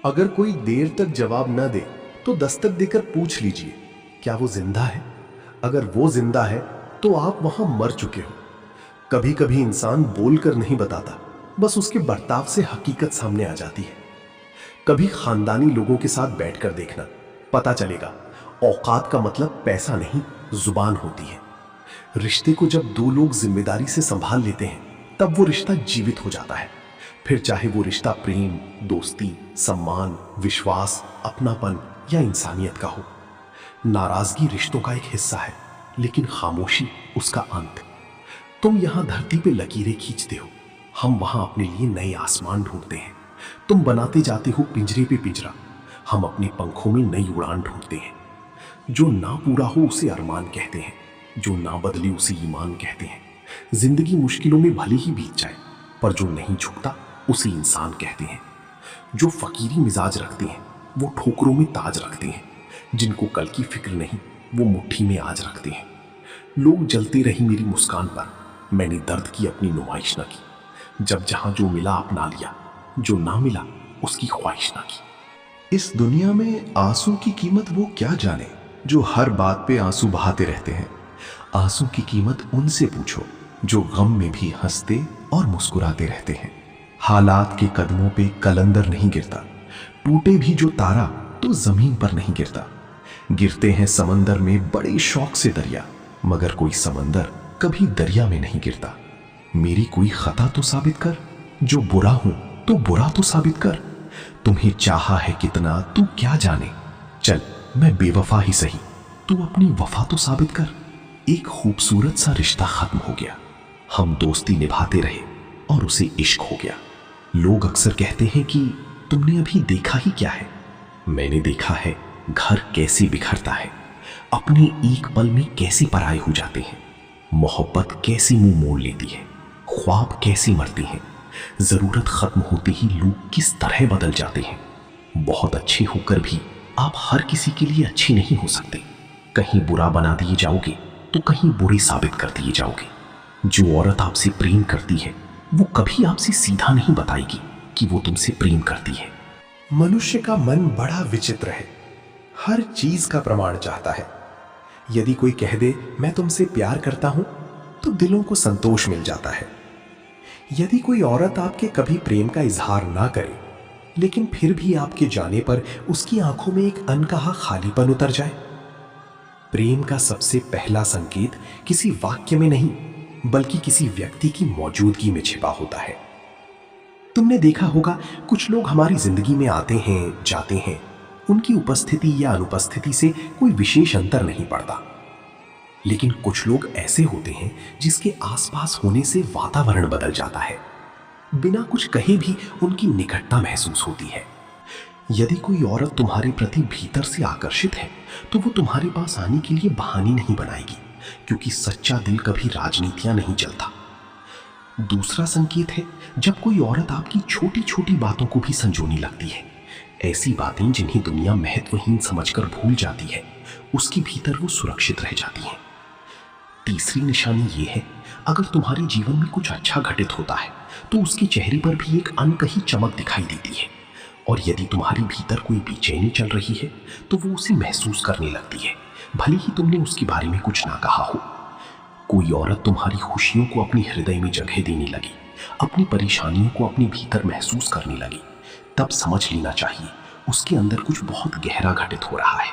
अगर कोई देर तक जवाब न दे तो दस्तक देकर पूछ लीजिए, क्या वो जिंदा है? अगर वो जिंदा है तो आप वहां मर चुके हो। कभी कभी इंसान बोलकर नहीं बताता, बस उसके बर्ताव से हकीकत सामने आ जाती है। कभी खानदानी लोगों के साथ बैठकर देखना, पता चलेगा औकात का मतलब पैसा नहीं, जुबान होती है। रिश्ते को जब दो लोग जिम्मेदारी से संभाल लेते हैं तब वो रिश्ता जीवित हो जाता है। फिर चाहे वो रिश्ता प्रेम, दोस्ती, सम्मान, विश्वास, अपनापन या इंसानियत का हो। नाराजगी रिश्तों का एक हिस्सा है, लेकिन खामोशी उसका अंत। तुम यहां धरती पे लकीरें खींचते हो, हम वहां अपने लिए नए आसमान ढूंढते हैं। तुम बनाते जाते हो पिंजरे पे पिंजरा, हम अपने पंखों में नई उड़ान ढूंढते हैं। जो ना पूरा हो उसे अरमान कहते हैं, जो ना बदले उसे ईमान कहते हैं। जिंदगी मुश्किलों में भले ही बीत जाए, पर जो नहीं झुकता उसे इंसान कहते हैं। जो फकीरी मिजाज रखते हैं वो ठोकरों में ताज रखते हैं, जिनको कल की फिक्र नहीं वो मुट्ठी में आज रखते हैं। लोग जलते रही मेरी मुस्कान पर, मैंने दर्द की अपनी नुमाइश न की। जब जहां जो मिला अपना लिया, जो ना मिला उसकी ख्वाहिश ना की। इस दुनिया में आंसू की कीमत वो क्या जाने जो हर बात पे आंसू बहाते रहते हैं। आंसू की कीमत उनसे पूछो जो गम में भी हंसते और मुस्कुराते रहते हैं। हालात के कदमों पे कलंदर नहीं गिरता, टूटे भी जो तारा तो जमीन पर नहीं गिरता। गिरते हैं समंदर में बड़े शौक से दरिया, मगर कोई समंदर कभी दरिया में नहीं गिरता। मेरी कोई खता तो साबित कर, जो बुरा हूं तो बुरा तो साबित कर। तुम्हें चाहा है कितना तू क्या जाने, चल मैं बेवफा ही सही, तू अपनी वफा तो साबित कर। एक खूबसूरत सा रिश्ता खत्म हो गया, हम दोस्ती निभाते रहे और उसे इश्क हो गया। लोग अक्सर कहते हैं कि तुमने अभी देखा ही क्या है। मैंने देखा है घर कैसे बिखरता है, अपने एक पल में कैसे पराये हो जाते हैं। मोहब्बत कैसी मुंह मोड़ लेती है, ख्वाब कैसे मरते हैं। जरूरत खत्म होते ही लोग किस तरह बदल जाते हैं। बहुत अच्छे होकर भी आप हर किसी के लिए अच्छे नहीं हो सकते। कहीं बुरा बना दिए जाओगे तो कहीं बुरे साबित कर दिए जाओगे। जो औरत आपसे प्रेम करती है वो कभी आपसे सीधा नहीं बताएगी कि वो तुमसे प्रेम करती है। मनुष्य का मन बड़ा विचित्र है, हर चीज का प्रमाण चाहता है। यदि कोई कह दे मैं तुमसे प्यार करता हूं तो दिलों को संतोष मिल जाता है। यदि कोई औरत आपके कभी प्रेम का इजहार ना करे, लेकिन फिर भी आपके जाने पर उसकी आंखों में एक अनकहा खालीपन उतर जाए। प्रेम का सबसे पहला संकेत किसी वाक्य में नहीं, बल्कि किसी व्यक्ति की मौजूदगी में छिपा होता है। तुमने देखा होगा कुछ लोग हमारी जिंदगी में आते हैं, जाते हैं, उनकी उपस्थिति या अनुपस्थिति से कोई विशेष अंतर नहीं पड़ता। लेकिन कुछ लोग ऐसे होते हैं जिसके आसपास होने से वातावरण बदल जाता है। बिना कुछ कहे भी उनकी निकटता महसूस होती है। यदि कोई औरत तुम्हारे प्रति भीतर से आकर्षित है तो वो तुम्हारे पास आने के लिए बहाने नहीं बनाएगी, क्योंकि सच्चा दिल कभी राजनीतियां नहीं चलता। दूसरा संकेत है जब कोई औरत आपकी छोटी छोटी बातों को भी संजोने लगती है। ऐसी बातें जिन्हें दुनिया महत्वहीन समझकर भूल जाती है, उसके भीतर वो सुरक्षित रह जाती हैं। तीसरी निशानी ये है, अगर तुम्हारे जीवन में कुछ अच्छा घटित होता है तो उसके चेहरे पर भी एक अनकही चमक दिखाई देती है। और यदि तुम्हारे भीतर कोई बेचैनी चल रही है तो वो उसे महसूस करने लगती है, भले ही तुमने उसके बारे में कुछ ना कहा हो। कोई औरत तुम्हारी खुशियों को अपने हृदय में जगह देने लगी, अपनी परेशानियों को अपने भीतर महसूस करने लगी, तब समझ लेना चाहिए उसके अंदर कुछ बहुत गहरा घटित हो रहा है।